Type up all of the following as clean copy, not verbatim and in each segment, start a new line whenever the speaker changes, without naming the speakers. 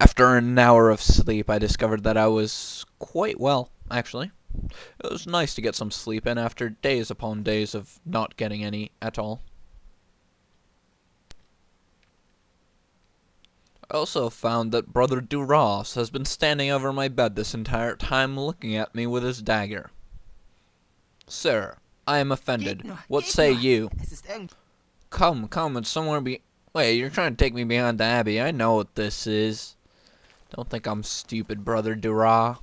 After an hour of sleep, I discovered that I was quite well, actually. It was nice to get some sleep in after days upon days of not getting any at all. I also found that Brother Duras has been standing over my bed this entire time looking at me with his dagger. Sir, I am offended. What say you? Come, it's somewhere Wait, you're trying to take me behind the abbey. I know what this is. Don't think I'm stupid, Brother Duras.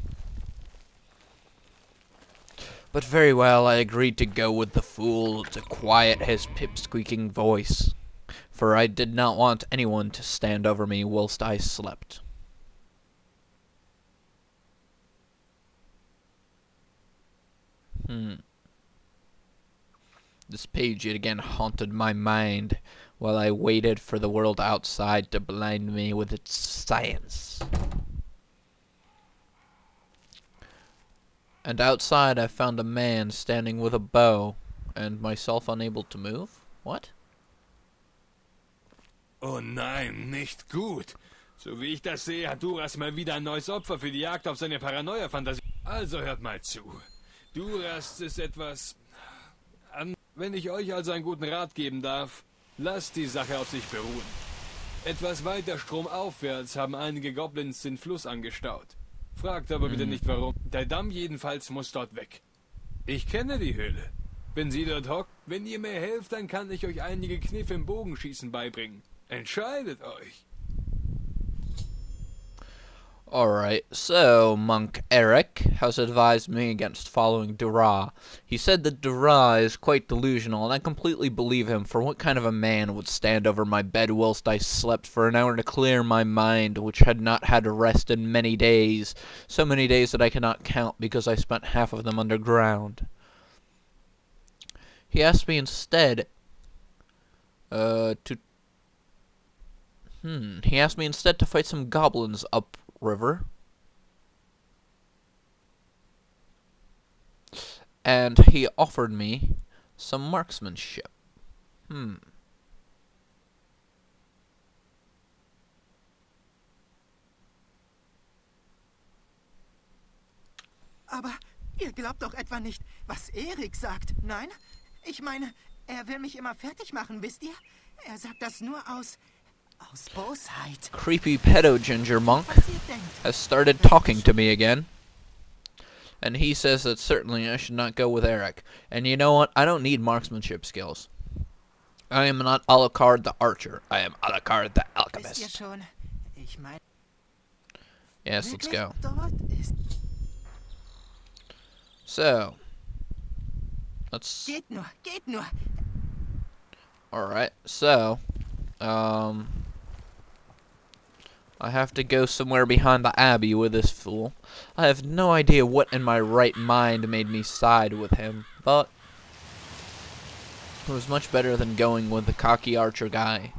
But very well, I agreed to go with the fool to quiet his pip-squeaking voice, for I did not want anyone to stand over me whilst I slept. This page yet again haunted my mind while I waited for the world outside to blind me with its science. And outside I found a man standing with a bow, and myself unable to move? What?
Oh nein, nicht gut. So wie ich das sehe, hat Duras mal wieder ein neues Opfer für die Jagd auf seine Paranoia-Fantasie. Also hört mal zu. Duras ist etwas... Wenn ich euch also einen guten Rat geben darf, lasst die Sache auf sich beruhen. Etwas weiter stromaufwärts haben einige Goblins den Fluss angestaut. Fragt aber bitte nicht warum. Der Damm jedenfalls muss dort weg. Ich kenne die Höhle. Wenn sie dort hockt, wenn ihr mir helft, dann kann ich euch einige Kniffe im Bogenschießen beibringen. Entscheidet euch.
Alright, so Monk Eric has advised me against following Duras. He said that Duras is quite delusional, and I completely believe him, for what kind of a man would stand over my bed whilst I slept for an hour to clear my mind, which had not had rest in many days, so many days that I cannot count because I spent half of them underground. He asked me instead he asked me instead to fight some goblins up river, and he offered me some marksmanship.
Aber ihr glaubt doch etwa nicht, was Erik sagt, nein? Ich meine, er will mich immer fertig machen, wisst ihr? Er sagt das nur aus Bosheit.
Creepy pedo ginger monk has started talking to me again, and he says that certainly I should not go with Eric. And you know what? I don't need marksmanship skills. I am not Alucard the archer. I am Alucard the alchemist.
Wisst ihr schon? Ich meine,
yes, let's go.
dort ist...
So, let's...
Geht nur.
Alright, so, I have to go somewhere behind the abbey with this fool. I have no idea what in my right mind made me side with him, but it was much better than going with the cocky archer guy.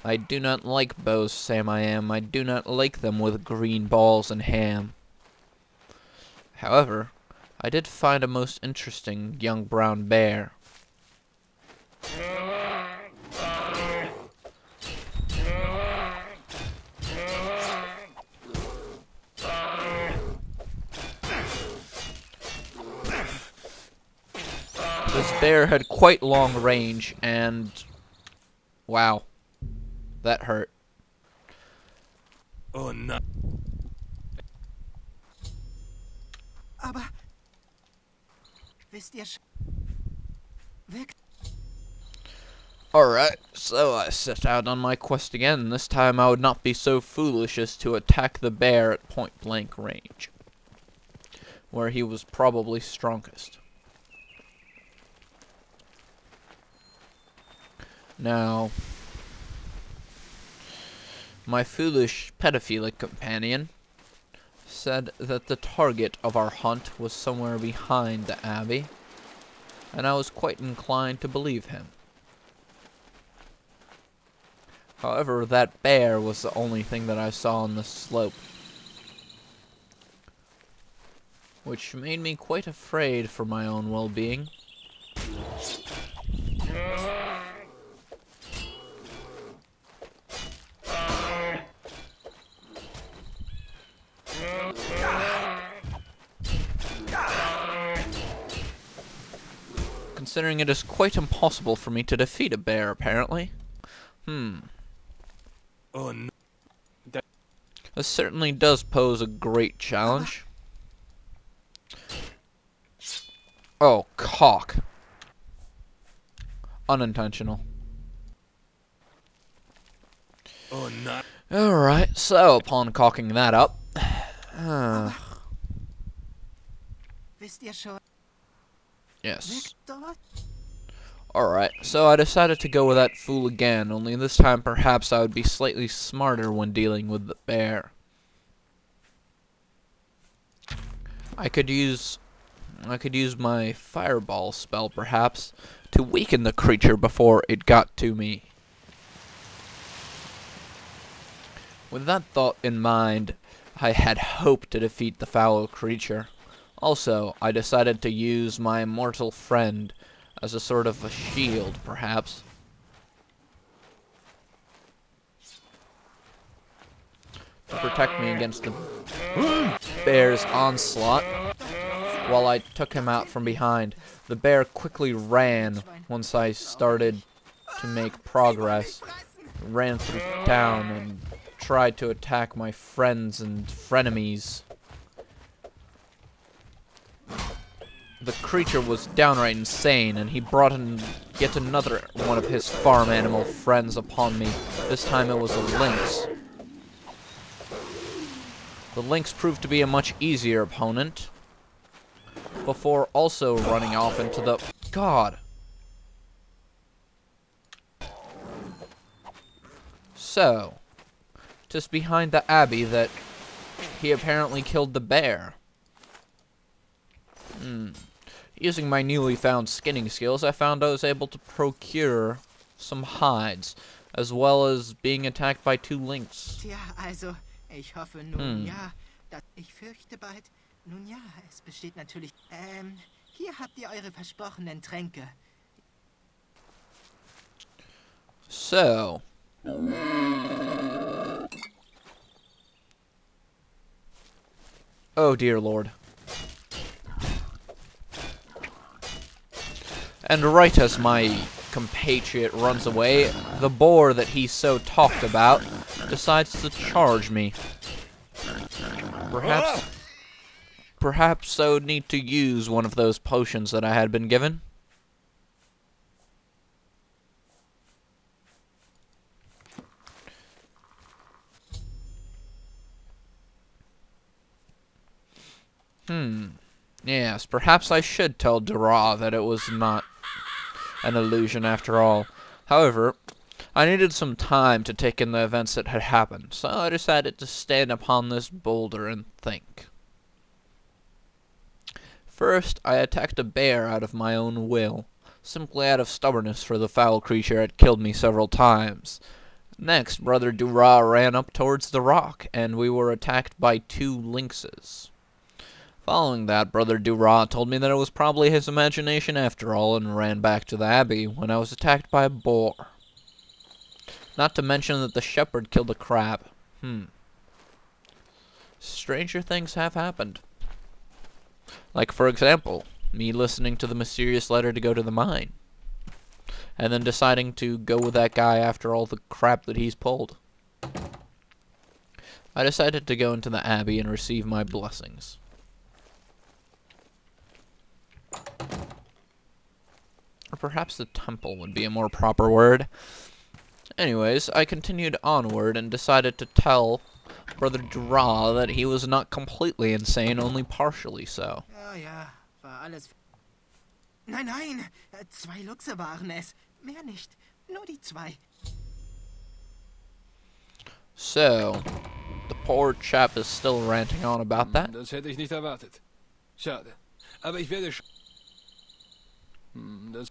I do not like bows, Sam I am. I do not like them with green balls and ham. However, I did find a most interesting young brown bear. This bear had quite long range, and wow, that hurt.
Oh nein.
Aber... Wisst ihr schon...
Alright, so I set out on my quest again. This time I would not be so foolish as to attack the bear at point-blank range, where he was probably strongest. Now, my foolish pedophilic companion said that the target of our hunt was somewhere behind the abbey, and I was quite inclined to believe him. However, that bear was the only thing that I saw on the slope, which made me quite afraid for my own well-being. considering it is quite impossible for me to defeat a bear, apparently.
Oh no.
This certainly does pose a great challenge. Oh, cock. Unintentional.
Oh no.
Alright, so upon cocking that up...
Wisst ihr schon?
yes.
Dort?
Alright, so I decided to go with that fool again, only this time perhaps I would be slightly smarter when dealing with the bear. I could use my fireball spell perhaps to weaken the creature before it got to me. With that thought in mind, I had hoped to defeat the foul creature. Also, I decided to use my mortal friend as a sort of a shield, perhaps. To protect me against the bear's onslaught while I took him out from behind. The bear quickly ran once I started to make progress. Ran through town and tried to attack my friends and frenemies. The creature was downright insane, and he brought in yet another one of his farm animal friends upon me. This time it was a lynx. The lynx proved to be a much easier opponent, before also running off into the... God! So, just behind the abbey that he apparently killed the bear. Using my newly found skinning skills, I found I was able to procure some hides, as well as being attacked by 2 lynx.
Tja, also, ich hoffe nun ja, dass ich fürchte bald. Nun ja, es besteht natürlich. Hier habt ihr eure versprochenen Tränke.
So. Oh dear Lord. And right as my compatriot runs away, the boar that he so talked about decides to charge me. Perhaps I would need to use one of those potions that I had been given. Yes, perhaps I should tell Dura that it was not an illusion after all. However, I needed some time to take in the events that had happened, so I decided to stand upon this boulder and think. First, I attacked a bear out of my own will, simply out of stubbornness, for the foul creature had killed me several times. Next, Brother Dura ran up towards the rock, and we were attacked by 2 lynxes. Following that, Brother Dura told me that it was probably his imagination after all, and ran back to the abbey when I was attacked by a boar. Not to mention that the shepherd killed a crab. Stranger things have happened. Like, for example, me listening to the mysterious letter to go to the mine, and then deciding to go with that guy after all the crap that he's pulled. I decided to go into the abbey and receive my blessings. Or perhaps the temple would be a more proper word. Anyways, I continued onward and decided to tell Brother Dura that he was not completely insane, only partially so.
Ja, ja, war alles. Nein, nein, 2 Luchse waren es. Mehr nicht, nur die 2.
So, the poor chap is still ranting on about that.
Das hätte ich nicht erwartet. Schade. Aber ich werde das...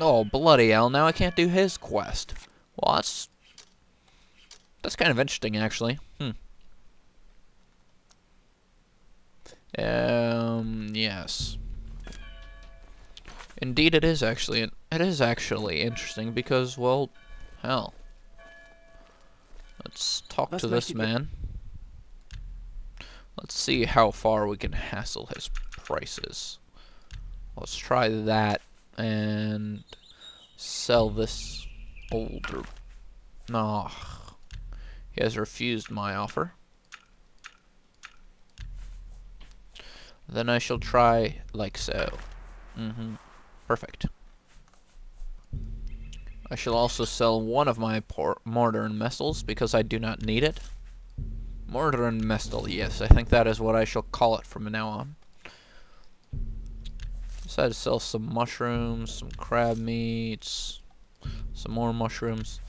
Oh, bloody hell, now I can't do his quest. Well, that's kind of interesting, actually. Yes. Indeed, it is actually interesting because, well, hell. Let's talk to this man. Let's see how far we can hassle his prices. Let's try that. and sell this older... No, he has refused my offer. Then I shall try like so. Perfect. I shall also sell one of my mortar and mestles because I do not need it. Mortar and mestle, yes, I think that is what I shall call it from now on. Decided to sell some mushrooms, some crab meats, some more mushrooms.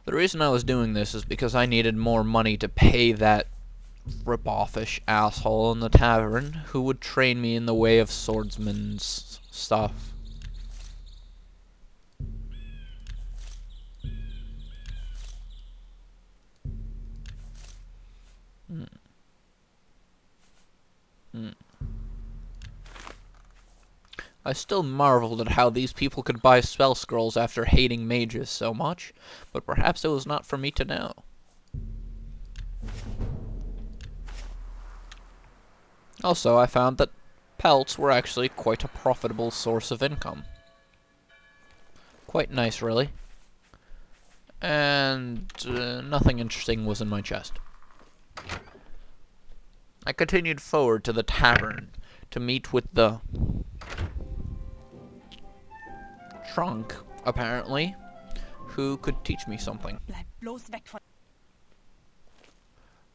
The reason I was doing this is because I needed more money to pay that rip-offish asshole in the tavern who would train me in the way of swordsman's stuff. I still marveled at how these people could buy spell scrolls after hating mages so much, but perhaps it was not for me to know. Also, I found that pelts were actually quite a profitable source of income. Quite nice, really. And nothing interesting was in my chest. I continued forward to the tavern to meet with the trunk, apparently, who could teach me something.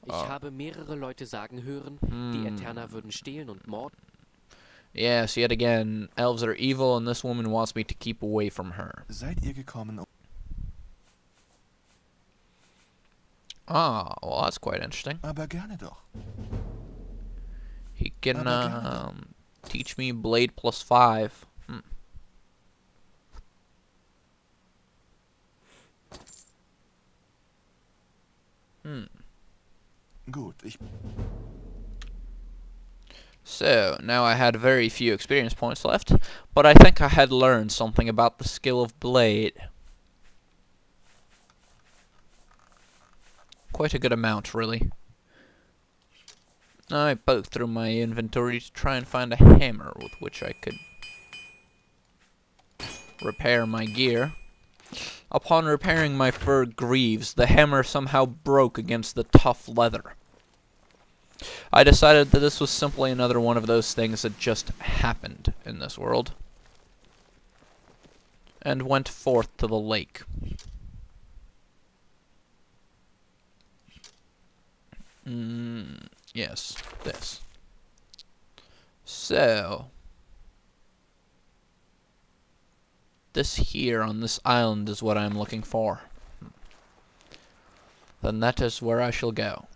Ich habe mehrere Leute sagen hören, die Eterna würden stehlen und morden.
Yes, yet again, elves are evil and this woman wants me to keep away from her.
Seid ihr gekommen,
Ah, well that's quite interesting.
aber gerne doch.
He can teach me blade +5.
Gut,
So, now I had very few experience points left, but I think I had learned something about the skill of blade. Quite a good amount, really. I poked through my inventory to try and find a hammer with which I could repair my gear. Upon repairing my fur greaves, the hammer somehow broke against the tough leather. I decided that this was simply another one of those things that just happened in this world, and went forth to the lake. Yes, this. So, this here on this island is what I'm looking for. Then that is where I shall go.